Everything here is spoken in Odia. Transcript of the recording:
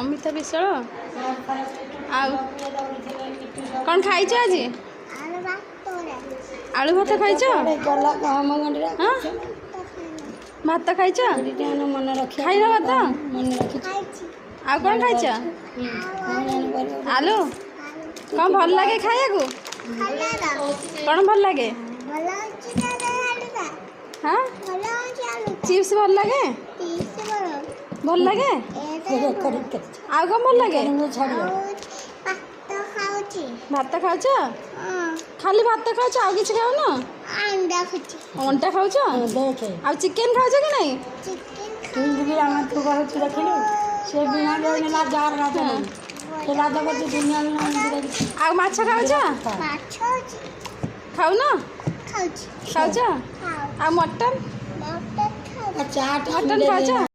ଅମିତା ବିଶ୍ୱାଳ ଆଉ କ'ଣ ଖାଇଛ ଆଜି? ଆଳୁ ଭାତ ଖାଇଛ? ହଁ ଭାତ ଖାଇଛ? ଖାଇନ ଭାତ? ଆଉ କ'ଣ ଖାଇଛ? ଆଳୁ କ'ଣ ଭଲ ଲାଗେ ଖାଇବାକୁ? କ'ଣ ଭଲ ଲାଗେ? ହଁ ଚିପ୍ସ ଭଲ ଲାଗେ? ଭଲ ଲାଗେ? ଆଉ କ'ଣ ଭଲ ଲାଗେ? ଭାତ ଖାଉଛ? ଖାଲି ଭାତ ଖାଉଛ ଆଉ କିଛି ଖାଉନ? ଅଣ୍ଡା ଖାଉଛ? ଆଉ ଚିକେନ ଖାଉଛ କି ନାହିଁ? ଆଉ ମାଛ ଖାଉଛ? ଖାଉନ? ଖାଉଛ? ଆଉ ମଟନ? ମଟନ ଖାଉଛ?